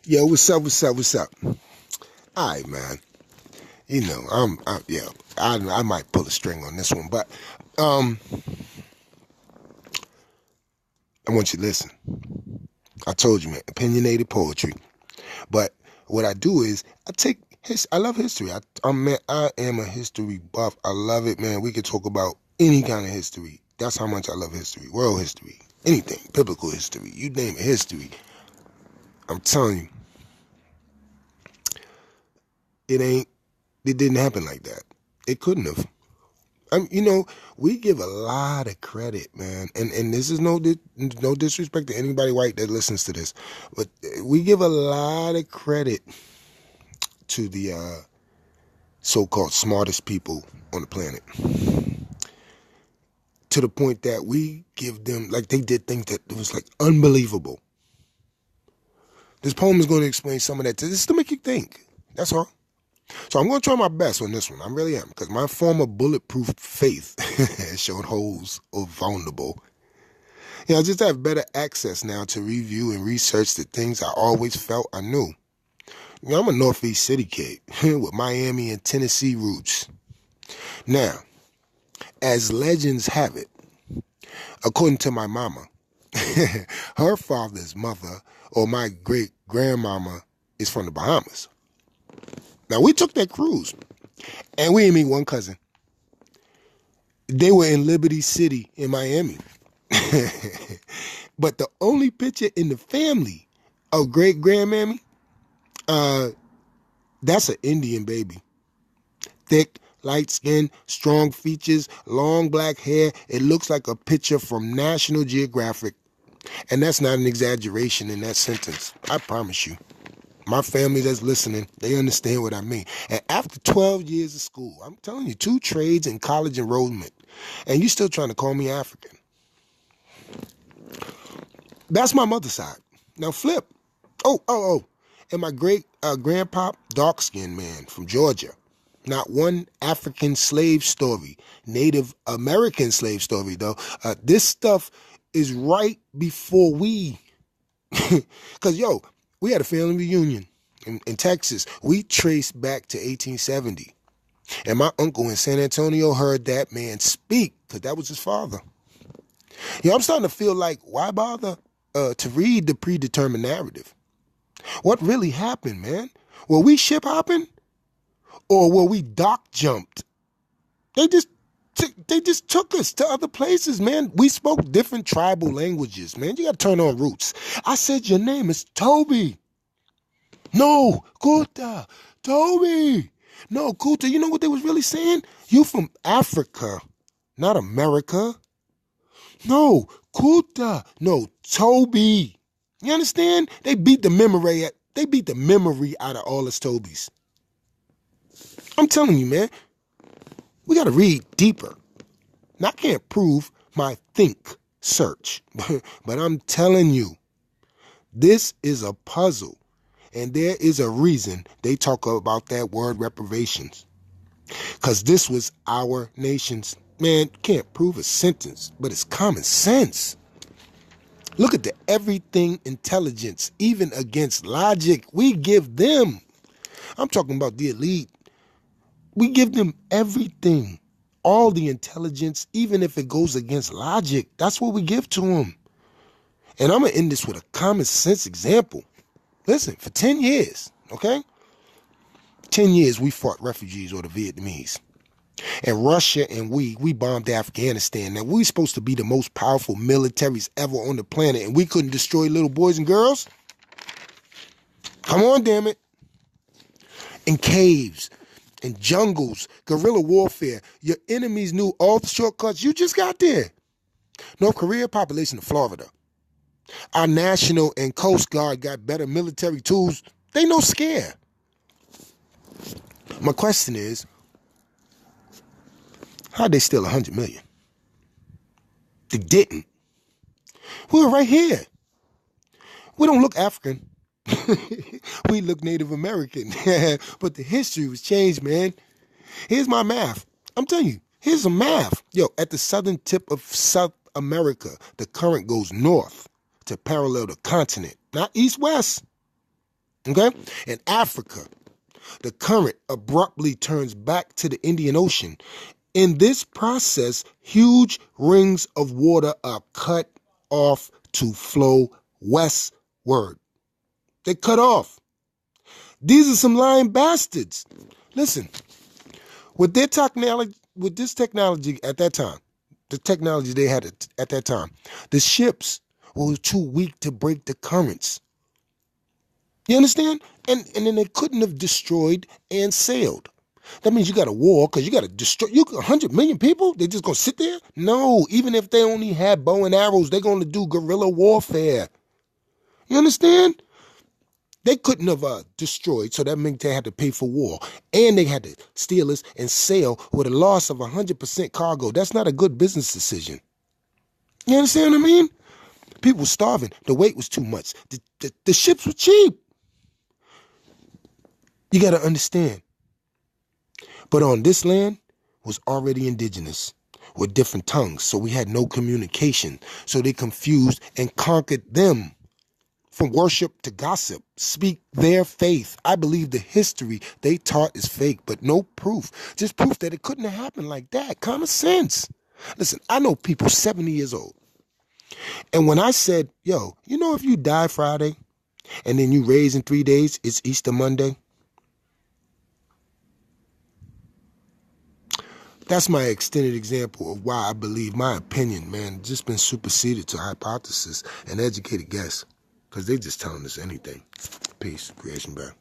Yo, what's up, what's up, what's up? All right, man. You know, I might pull a string on this one, but I want you to listen. I told you, man, opinionated poetry. But what I do is I love history. I am a history buff. I love it, man. We could talk about any kind of history. That's how much I love history. World history, anything, biblical history, you name it, history. I'm telling you, it didn't happen like that. It couldn't have. We give a lot of credit, man, and this is no disrespect to anybody white that listens to this, but we give a lot of credit to the so-called smartest people on the planet, to the point that we give them, like, they did things that was like unbelievable. This poem is going to explain some of that just to make you think. That's all. So I'm going to try my best on this one. I really am, because my former bulletproof faith has shown holes or vulnerable. I just have better access now to review and research the things I always felt I knew. I'm a Northeast city kid with Miami and Tennessee roots. Now, as legends have it, according to my mama, her father's mother, or my great-grandmama, is from the Bahamas. Now, we took that cruise, and we didn't meet one cousin. They were in Liberty City in Miami. But the only picture in the family of great-grandmammy, that's an Indian baby. Thick, light skin, strong features, long black hair. It looks like a picture from National Geographic. And that's not an exaggeration in that sentence. I promise you. My family that's listening, they understand what I mean. And after 12 years of school, I'm telling you, 2 trades and college enrollment, and you still trying to call me African. That's my mother's side. Now flip. Oh. And my great grandpa, dark-skinned man from Georgia. Not one African slave story. Native American slave story, though. This stuff is right before we. Because, we had a family reunion in Texas. We traced back to 1870. And my uncle in San Antonio heard that man speak, because that was his father. I'm starting to feel like, why bother to read the predetermined narrative? What really happened, man? Were we ship hopping? Or were we dock jumped? They just took us to other places, man. We spoke different tribal languages, man. You got to turn on roots. I said, your name is Toby. No, Kuta. Toby. No, Kuta. You know what they was really saying? You from Africa, not America. No, Kuta. No, Toby. You understand? They beat the memory out of all us Tobys. I'm telling you, man. We got to read deeper. Now, I can't prove my think search, but I'm telling you, this is a puzzle, and there is a reason they talk about that word reparations, because this was our nation's. Man, can't prove a sentence, but it's common sense. Look at the everything intelligence, even against logic, we give them. I'm talking about the elite. We give them everything, all the intelligence, even if it goes against logic. That's what we give to them. And I'm going to end this with a common sense example. Listen, for 10 years, okay? 10 years we fought refugees or the Vietnamese. And Russia and we bombed Afghanistan. Now, we supposed to be the most powerful militaries ever on the planet, and we couldn't destroy little boys and girls? Come on, damn it. In caves, in jungles, guerrilla warfare. Your enemies knew all the shortcuts. You just got there. North Korea, population of Florida. Our National and Coast Guard got better military tools. They no scare. My question is, how'd they steal 100 million? They didn't. We were right here. We don't look African. We look Native American. But the history was changed, man. Here's my math. I'm telling you, here's some math. At the southern tip of South America, the current goes north to parallel the continent, not east-west. Okay? In Africa, the current abruptly turns back to the Indian Ocean. In this process, huge rings of water are cut off to flow westward. They cut off. These are some lying bastards. Listen, with this technology at that time, the technology they had at that time, the ships were too weak to break the currents. You understand? And then they couldn't have destroyed and sailed. That means you got a war because you got to destroy 100 million people? They just going to sit there? No, even if they only had bow and arrows, they're going to do guerrilla warfare. You understand? They couldn't have destroyed, so that meant they had to pay for war. And they had to steal us and sail with a loss of 100% cargo. That's not a good business decision. You understand what I mean? People were starving. The weight was too much. The ships were cheap. You got to understand. But on this land was already indigenous with different tongues, so we had no communication. So they confused and conquered them. From worship to gossip, speak their faith. I believe the history they taught is fake, but no proof. Just proof that it couldn't have happened like that. Common sense. Listen, I know people 70 years old. And when I said, yo, you know if you die Friday and then you raise in 3 days, it's Easter Monday? That's my extended example of why I believe my opinion, man, just been superseded to hypothesis and educated guess. Because they just telling us anything. Peace. Creation Bear.